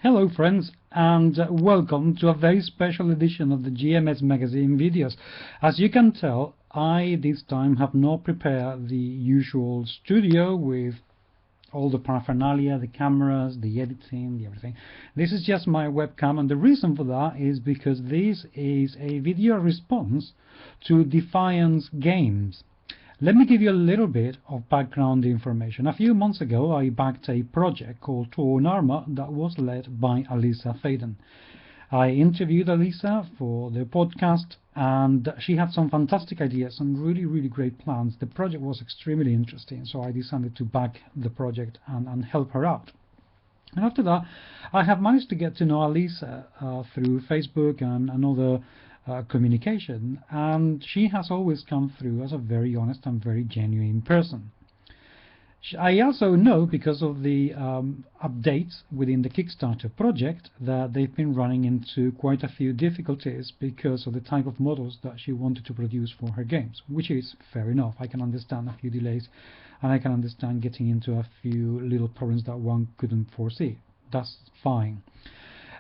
Hello friends, and welcome to a very special edition of the GMS Magazine videos. As you can tell, I this time have not prepared the usual studio with all the paraphernalia, the cameras, the editing, everything. This is just my webcam, and the reason for that is because this is a video response to Defiance Games. Let me give you a little bit of background information. A few months ago I backed a project called Torn Armor that was led by Alyssa Faden. I interviewed Alyssa for the podcast and she had some fantastic ideas, some really great plans. The project was extremely interesting, so I decided to back the project and help her out. And after that, I have managed to get to know Alyssa through Facebook and other communication, and she has always come through as a very honest and very genuine person. I also know, because of the updates within the Kickstarter project, that they've been running into quite a few difficulties because of the type of models that she wanted to produce for her games, which is fair enough. I can understand a few delays, and I can understand getting into a few little problems that one couldn't foresee. That's fine.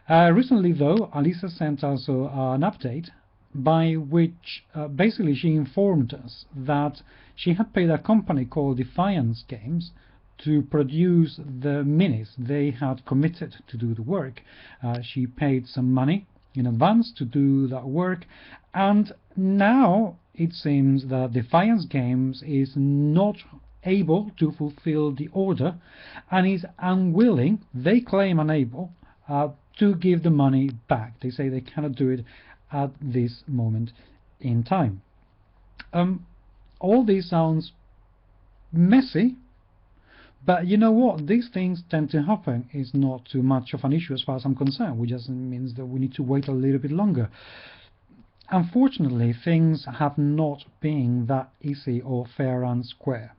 Recently though, Alyssa sent also an update by which basically she informed us that she had paid a company called Defiance Games to produce the minis. They had committed to do the work. She paid some money in advance to do that work, and now it seems that Defiance Games is not able to fulfill the order and is unwilling, they claim unable, to give the money back. They say they cannot do it at this moment in time. All this sounds messy, but you know what? These things tend to happen. It's not too much of an issue as far as I'm concerned, which just means that we need to wait a little bit longer. Unfortunately, things have not been that easy or fair and square.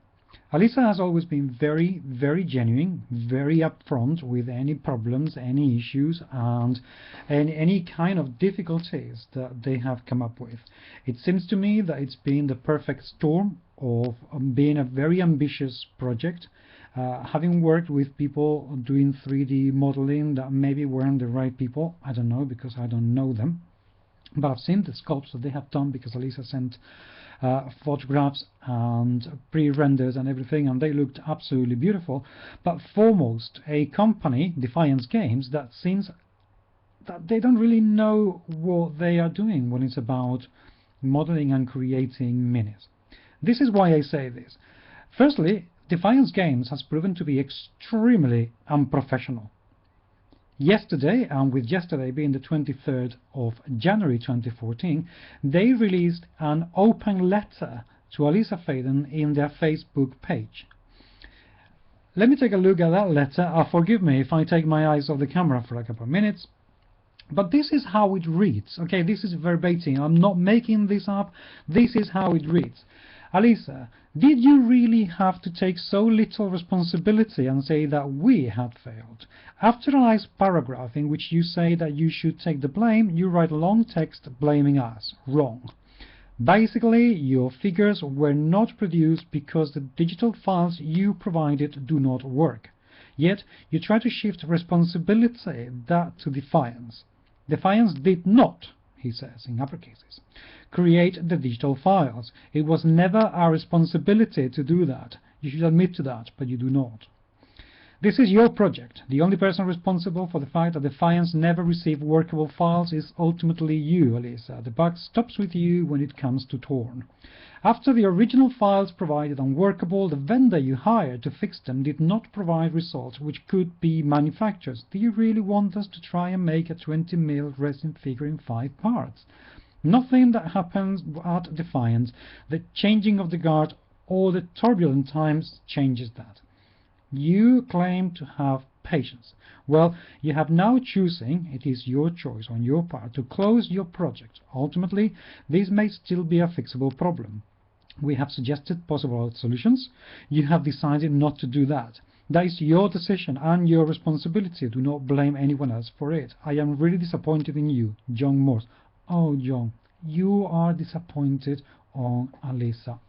Alyssa has always been very genuine, very upfront with any problems, any issues, and any kind of difficulties that they have come up with. It seems to me that it's been the perfect storm of being a very ambitious project, having worked with people doing 3D modeling that maybe weren't the right people. I don't know, because I don't know them, but I've seen the sculpts that they have done because Alyssa sent photographs and pre-renders and everything, and they looked absolutely beautiful. But foremost, a company, Defiance Games, that seems that they don't really know what they are doing when it's about modeling and creating minis. This is why I say this. Firstly, Defiance Games has proven to be extremely unprofessional. Yesterday, and with yesterday being the 23rd of January 2014, they released an open letter to Alyssa Faden in their Facebook page. Let me take a look at that letter. Forgive me if I take my eyes off the camera for a couple of minutes, but this is how it reads. Okay, this is verbatim. I'm not making this up. This is how it reads. Alyssa, did you really have to take so little responsibility and say that we had failed? After a nice paragraph in which you say that you should take the blame, you write a long text blaming us. Wrong. Basically, your figures were not produced because the digital files you provided do not work. Yet, you try to shift responsibility that to Defiance. Defiance did not, he says in uppercases, create the digital files. It was never our responsibility to do that. You should admit to that, but you do not. This is your project. The only person responsible for the fact that Defiance never received workable files is ultimately you, Alyssa. The buck stops with you when it comes to Torn. After the original files provided unworkable, the vendor you hired to fix them did not provide results which could be manufactured. Do you really want us to try and make a 20mm resin figure in 5 parts? Nothing that happens at Defiance, the changing of the guard or the turbulent times, changes that. You claim to have patience. Well, you have now choosing, it is your choice on your part, to close your project. Ultimately, this may still be a fixable problem. We have suggested possible solutions. You have decided not to do that. That is your decision and your responsibility. Do not blame anyone else for it. I am really disappointed in you, John Morse. Oh, John, you are disappointed on Alyssa.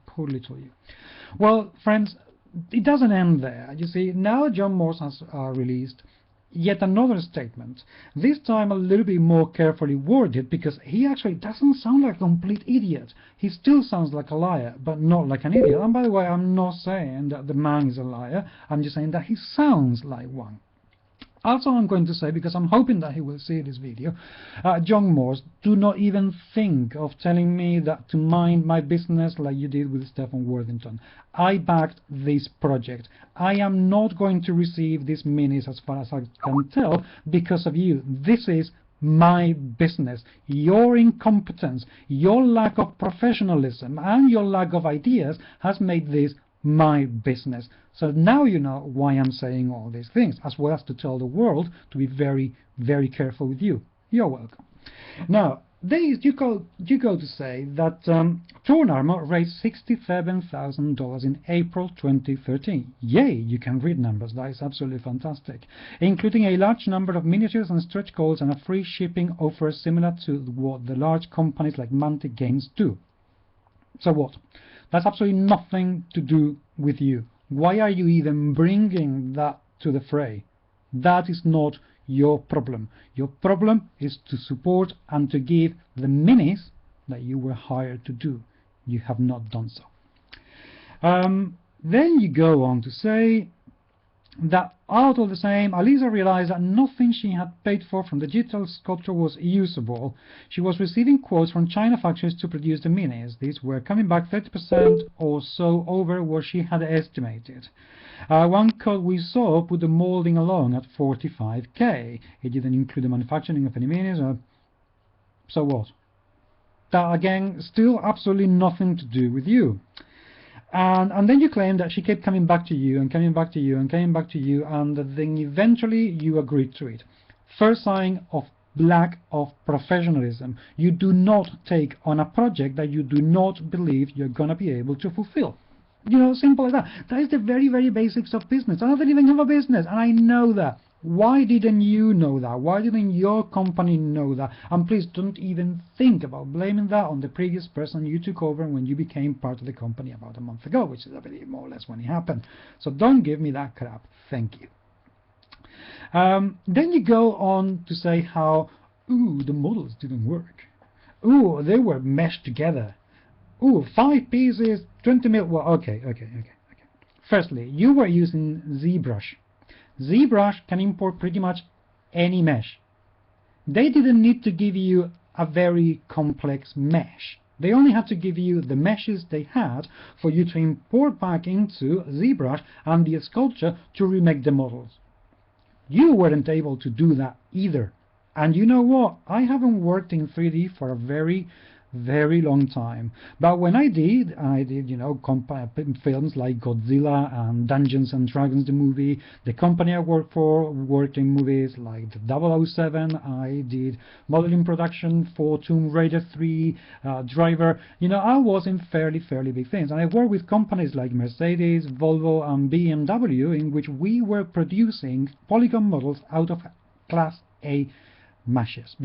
Poor little you. Well, friends, it doesn't end there. You see, now John Morse has released yet another statement, this time a little bit more carefully worded, because he actually doesn't sound like a complete idiot. He still sounds like a liar, but not like an idiot. And by the way, I'm not saying that the man is a liar, I'm just saying that he sounds like one. Also, I'm going to say, because I'm hoping that he will see this video, John Morse, do not even think of telling me that to mind my business like you did with Stephen Worthington. I backed this project. I am not going to receive these minis, as far as I can tell, because of you. This is my business. Your incompetence, your lack of professionalism, and your lack of ideas has made this my business. So now you know why I'm saying all these things, as well as to tell the world to be very, very careful with you. You're welcome. Now, you go to say that Torn Armor raised $67,000 in April 2013. Yay, you can read numbers. That is absolutely fantastic. Including a large number of miniatures and stretch goals and a free shipping offer similar to what the large companies like Mantic Games do. So what? That's absolutely nothing to do with you. Why are you even bringing that to the fray? That is not your problem. Your problem is to support and to give the minis that you were hired to do. You have not done so. Then you go on to say that out of the same, Alyssa realized that nothing she had paid for from the digital sculpture was usable. She was receiving quotes from China factories to produce the minis. These were coming back 30% or so over what she had estimated. One quote we saw put the molding alone at 45k. It didn't include the manufacturing of any minis. So what? That again, still absolutely nothing to do with you. And then you claim that she kept coming back to you and coming back to you and coming back to you, and then eventually you agreed to it. First sign of lack of professionalism. You do not take on a project that you do not believe you're going to be able to fulfill. You know, simple as that. That is the very, very basics of business. I don't even have a business, and I know that. Why didn't you know that? Why didn't your company know that? And please don't even think about blaming that on the previous person you took over when you became part of the company about a month ago, which is I believe more or less when it happened. So don't give me that crap. Thank you. Then you go on to say how, ooh, the models didn't work. Ooh, they were meshed together. Ooh, 5 pieces, 20 mil. Well, okay. Firstly, you were using ZBrush. ZBrush can import pretty much any mesh. They didn't need to give you a very complex mesh. They only had to give you the meshes they had for you to import back into ZBrush and the sculpture to remake the models. You weren't able to do that either. And you know what? I haven't worked in 3D for a very, very long time. But when I did, you know, films like Godzilla and Dungeons and Dragons the movie. The company I worked for worked in movies like the 007. I did modeling production for Tomb Raider 3, Driver. You know, I was in fairly big things. And I worked with companies like Mercedes, Volvo and BMW, in which we were producing polygon models out of Class A meshes.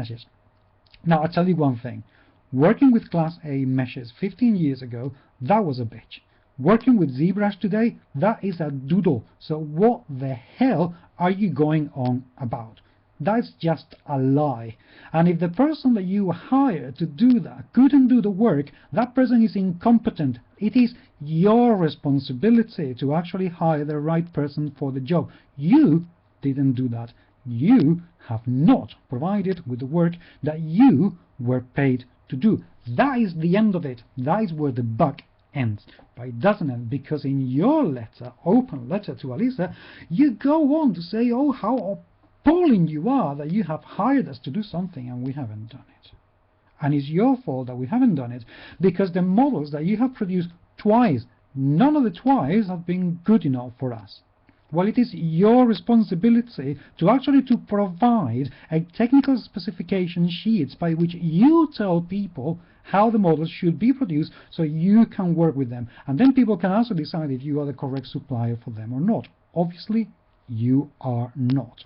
Now, I'll tell you one thing. Working with Class A meshes 15 years ago, that was a bitch. Working with ZBrush today, that is a doodle. So what the hell are you going on about? That's just a lie. And if the person that you hired to do that couldn't do the work, that person is incompetent. It is your responsibility to actually hire the right person for the job. You didn't do that. You have not provided with the work that you were paid to do. That is the end of it. That is where the buck ends. But it doesn't end, because in your letter, open letter to Alyssa, you go on to say, oh, how appalling you are that you have hired us to do something and we haven't done it. And it's your fault that we haven't done it, because the models that you have produced twice, none of the twice have been good enough for us. Well, it is your responsibility to actually to provide a technical specification sheets by which you tell people how the models should be produced so you can work with them. And then people can also decide if you are the correct supplier for them or not. Obviously, you are not.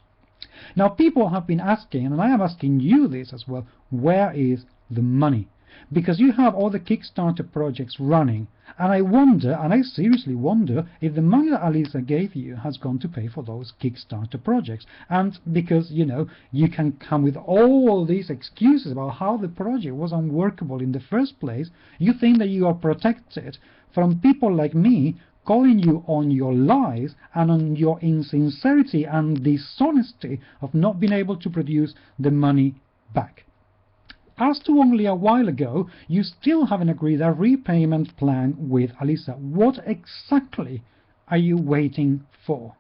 Now, people have been asking, and I am asking you this as well, where is the money? because you have all the Kickstarter projects running, and I wonder, and I seriously wonder, if the money that Alyssa gave you has gone to pay for those Kickstarter projects. And because, you know, you can come with all these excuses about how the project was unworkable in the first place, you think that you are protected from people like me calling you on your lies and on your insincerity and dishonesty of not being able to produce the money back. As to only a while ago, you still haven't agreed a repayment plan with Alyssa. What exactly are you waiting for?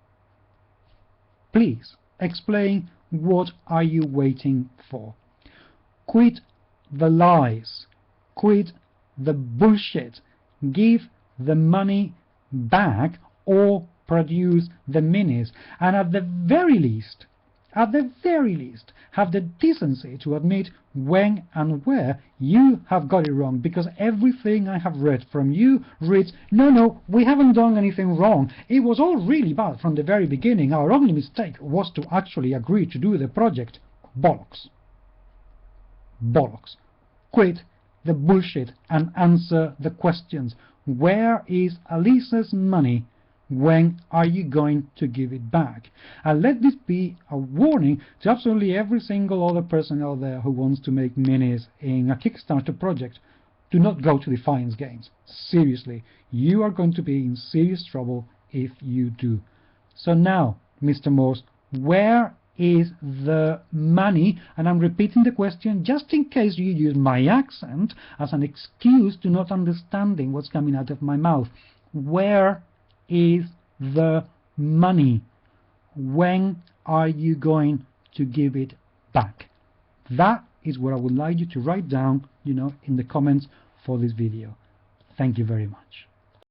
Please explain, what are you waiting for? Quit the lies. Quit the bullshit. Give the money back or produce the minis, and at the very least, have the decency to admit when and where you have got it wrong, because everything I have read from you reads, no, we haven't done anything wrong, it was all really bad from the very beginning, our only mistake was to actually agree to do the project. Bollocks. Bollocks. Quit the bullshit and answer the questions. Where is Alyssa's money? When are you going to give it back? And let this be a warning to absolutely every single other person out there who wants to make minis in a Kickstarter project. Do not go to Defiance Games. Seriously, you are going to be in serious trouble if you do. So now, Mr. Morse, where is the money? And I'm repeating the question just in case you use my accent as an excuse to not understanding what's coming out of my mouth. Where is the money? When are you going to give it back? That is what I would like you to write down, in the comments for this video. Thank you very much.